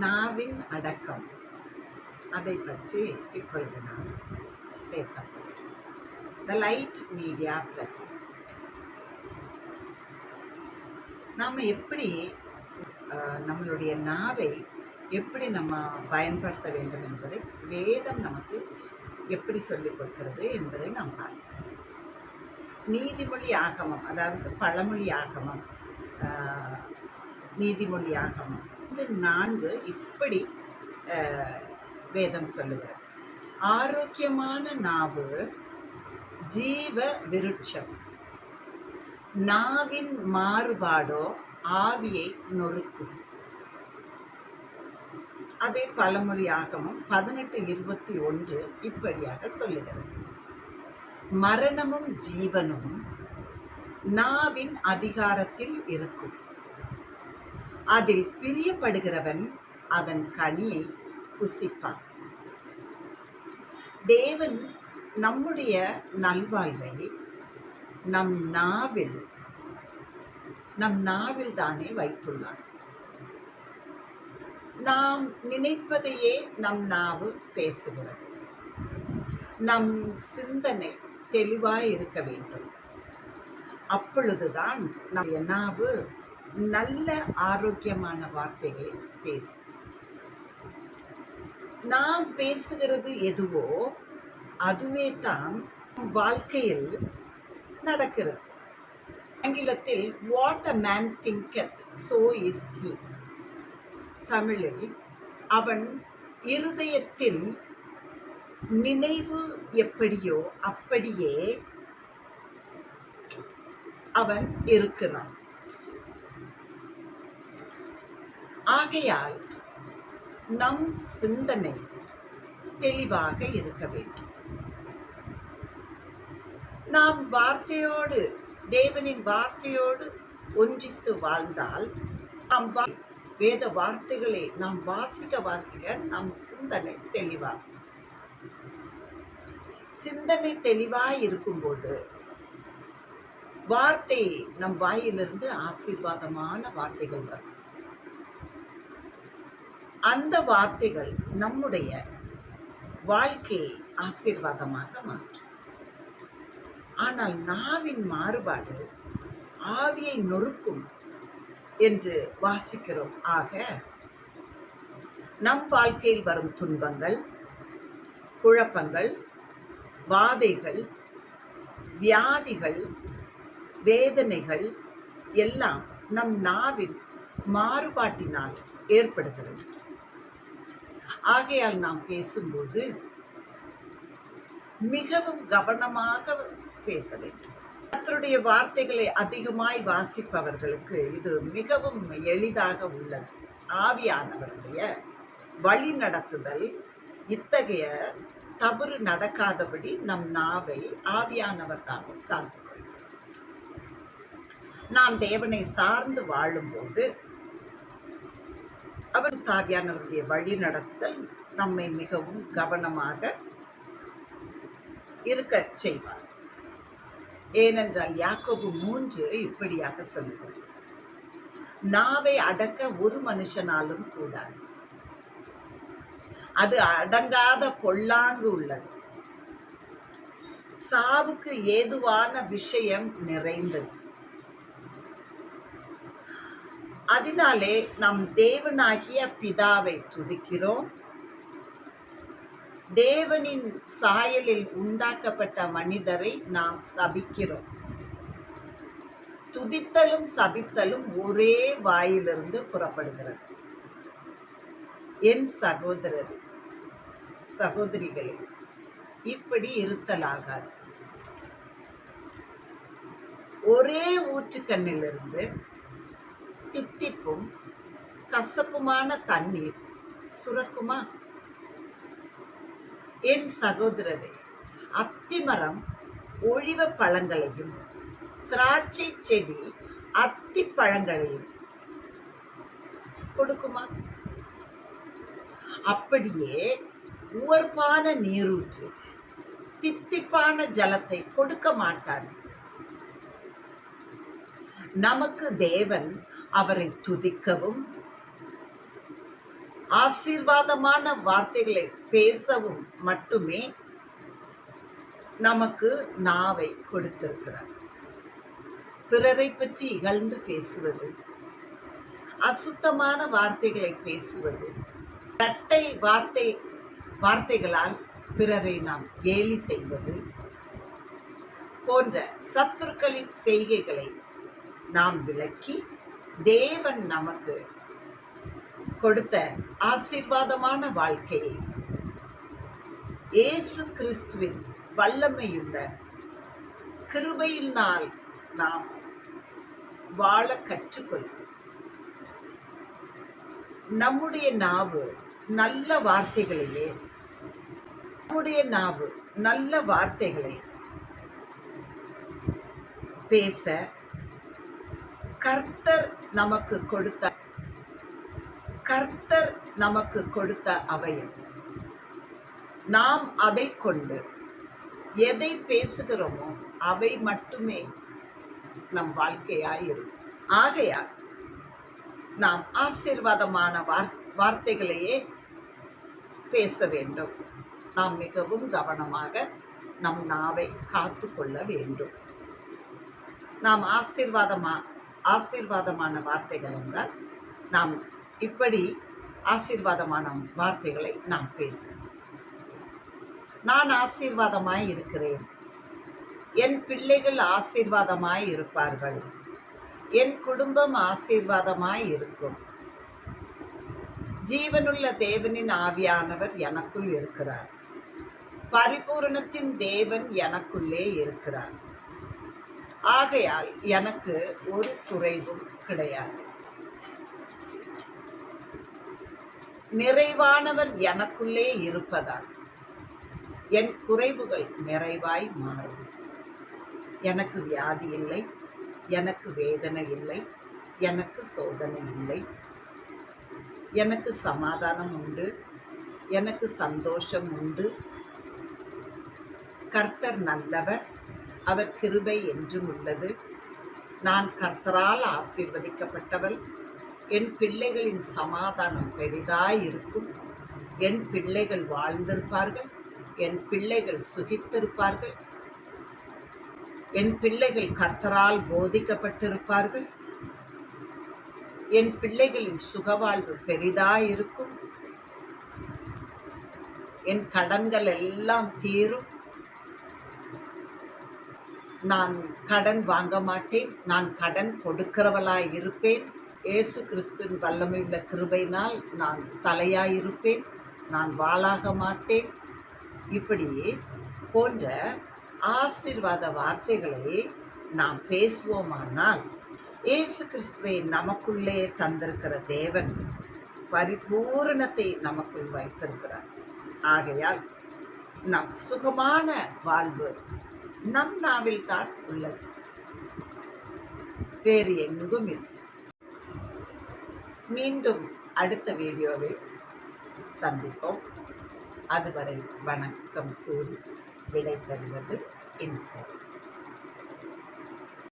நாவின் அடக்கம் அதை பற்றி இப்பொழுது நான் பேசப்போகிறேன். The light media presence. நாம் எப்படி நம்மளுடைய நாவை எப்படி நம்ம பயன்படுத்த வேண்டும் என்பதை வேதம் நமக்கு எப்படி சொல்லிக் கொடுக்கிறது என்பதை நாம் பார்க்கலாம். நீதிமொழி ஆகமம், அதாவது பழமொழி ஆகமம், நீதிமொழி ஆகமம், இது 4 இப்படி வேதம் சொல்லுகிறது. ஆரோக்கியமான நாவு ஜீவ விருட்சம், நாவின் மாறுபாடோ ஆவியை நொறுக்கும். அதே பழமொழி ஆகமம் 18:21 இப்படியாக சொல்லுகிறது. மரணமும் ஜீவனும் நாவின் அதிகாரத்தில் இருக்கும், அதில் பிரியப்படுகிறவன் அதன் கனியை புசிப்பான். தேவன் நம்முடைய நல்வாழ்வை நம் நாவில் தானே வைத்துள்ளார். நாம் நினைப்பதையே நம் நாவு பேசுகிறது. நம் சிந்தனை தெளிவாய் இருக்க வேண்டும். அப்பொழுதுதான் நம்முடைய நாவு நல்ல ஆரோக்கியமான வார்த்தைகளை பேசும். நாம் பேசுகிறது எதுவோ அதுவே தான் வாழ்க்கையில் நடக்கிறது. ஆங்கிலத்தில் what a man thinketh so is he. தமிழில் அவன் இருதயத்தின் நினைவு எப்படியோ அப்படியே அவன் இருக்கிறான். ஆகையால் நம் சிந்தனை தெளிவாக இருக்க வேண்டும். நாம் வார்த்தையோடு, தேவனின் வார்த்தையோடு ஒன்றித்து வாழ்ந்தால், நாம் வேத வார்த்தைகளை நாம் வாசிக்க நம் சிந்தனை தெளிவாகும். சிந்தனை தெளிவாய் இருக்கும்போது வார்த்தை நம் வாயிலிருந்து ஆசீர்வாதமான வார்த்தைகள் வரும். அந்த வார்த்தைகள் நம்முடைய வாழ்க்கையை ஆசீர்வாதமாக மாற்றும். ஆனால் நாவின் மாறுபாடு ஆவியை நொறுக்கும் என்று வாசிக்கிறோம். ஆக நம் வாழ்க்கையில் வரும் துன்பங்கள், குழப்பங்கள், வாதைகள், வியாதிகள், வேதனைகள் எல்லாம் நம் நாவின் மாறுபாட்டினால் ஏற்படுகிறது. ஆகையால் நாம் பேசும்போது மிகவும் கவனமாக பேச வேண்டும். கர்த்தருடைய வார்த்தைகளை அதிகமாய் வாசிப்பவர்களுக்கு இது மிகவும் எளிதாக உள்ளது. ஆவியானவருடைய வழி நடத்துதல் இத்தகைய தவறு நடக்காதபடி நம் நாவை ஆவியானவர் தாமும் காத்துக்கொள்ளும். நாம் தேவனை சார்ந்து வாழும்போது அவர் ஆவியானவருடைய வழி நடத்துதல் நம்மை மிகவும் கவனமாக இருக்க செய்வார். ஏனென்றால் யாக்கோபு 3 இப்படியாக சொல்லுகிறது. நாவை அடக்க ஒரு மனுஷனாலும் கூடாது, அது அடங்காத பொல்லாங்கு உள்ளது, சாவுக்கு ஏதுவான விஷயம் நிறைந்தது. அதனாலே நாம் தேவனாகிய பிதாவை துதிக்கிறோம், தேவனின் சாயலில் உண்டாக்கப்பட்ட மனிதரை நாம் சபிக்கிறோம். துதித்தலும் சபித்தலும் ஒரே வாயிலிருந்து புறப்படுகிறது. என் சகோதரிகளே, இப்படி இருத்தலாகாது. ஒரே ஊற்றுக்கண்ணிலிருந்து தித்திப்பும் கசப்புமான தண்ணீர் சுரக்குமா? என் சகோதரரே, அத்திமரம் ஒழிவ பழங்களையும் திராட்சை செடி அத்தி பழங்களையும் கொடுக்குமா? அப்படியே உவர்ப்பான நீரூற்று தித்திப்பான ஜலத்தை கொடுக்க மாட்டார். நமக்கு தேவன் அவரை துதிக்கவும் ஆசீர்வாதமான வார்த்தைகளை பேசவும் மட்டுமே நமக்கு நாவை கொடுத்திருக்கிறார். பிறரை பற்றி இகழ்ந்து பேசுவது, அசுத்தமான வார்த்தைகளை பேசுவது, இரட்டை வார்த்தைகளால் பிறரை நாம் கேலி செய்வது போன்ற சத்துருக்களின் செய்கைகளை நாம் விலக்கி தேவன் நமக்கு கொடுத்த ஆசீர்வாதமான வாழ்க்கையை இயேசு கிறிஸ்துவின் வல்லமையுள்ள கிருபையினால் நாம் வாழ கற்றுக்கொள்வோம். நம்முடைய நாவு நல்ல வார்த்தைகளிலே நல்ல வார்த்தைகளை பேச கர்த்தர் நமக்கு கொடுத்த அவயம். நாம் அதை கொண்டு எதை பேசுகிறோமோ அவை மட்டுமே நம் வாழ்க்கையாயிருக்கும். ஆகையால் நாம் ஆசீர்வாதமான வார்த்தைகளையே பேச வேண்டும். நாம் மிகவும் கவனமாக நம் நாவை காத்து கொள்ள வேண்டும். நாம் ஆசீர்வாதமான வார்த்தைகள் என்றால் நாம் இப்படி ஆசீர்வாதமான வார்த்தைகளை நாம் பேசுவோம். நான் ஆசீர்வாதமாய் இருக்கிறேன், என் பிள்ளைகள் ஆசீர்வாதமாய் இருப்பார்கள், என் குடும்பம் ஆசீர்வாதமாய் இருக்கும், ஜீவனுள்ள தேவனின் ஆவியானவர் எனக்குள் இருக்கிறார், பரிபூரணத்தின் தேவன் எனக்குள்ளே இருக்கிறார், ஆகையால் எனக்கு ஒரு குறைவும் கிடையாது, நிறைவானவர் எனக்குள்ளே இருப்பதால் என் குறைவுகள் நிறைவாய் மாறும். எனக்கு வியாதி இல்லை, எனக்கு வேதனை இல்லை, எனக்கு சோதனை இல்லை, எனக்கு சமாதானம் உண்டு, எனக்கு சந்தோஷம் உண்டு. கர்த்தர் நல்லவர், அவர் கிருபை என்றும் உள்ளது. நான் கர்த்தரால் ஆசீர்வதிக்கப்பட்டவள். என் பிள்ளைகளின் சமாதானம் பெரிதாயிருக்கும். என் பிள்ளைகள் வாழ்ந்திருப்பார்கள், என் பிள்ளைகள் சுகித்திருப்பார்கள், என் பிள்ளைகள் கர்த்தரால் போதிக்கப்பட்டிருப்பார்கள், என் பிள்ளைகளின் சுகவாழ்வு பெரிதாயிருக்கும், என் கடன்கள் எல்லாம் தீரும், நான் கடன் வாங்க மாட்டேன், நான் கடன் கொடுக்கிறவளாய் இருப்பேன், இயேசு கிறிஸ்துவின் வல்லமையுள்ள கிருபையினால் நான் தலையாயிருப்பேன், நான் வாளாக மாட்டேன். இப்படி போன்ற ஆசீர்வாத வார்த்தைகளை நாம் பேசுவோமானால் இயேசு கிறிஸ்துவை நமக்குள்ளே தந்திருக்கிற தேவன் பரிபூரணத்தை நமக்குள் வைத்திருக்கிறார். ஆகையால் நம் சுகமான வாழ்வு நம் நாவில் தான் உள்ளது, வேறு எங்கும் இல்லை. மீண்டும் அடுத்த வீடியோவில் சந்திப்போம். அதுவரை வணக்கம் கூறி விடை பெறுவது இன்சா.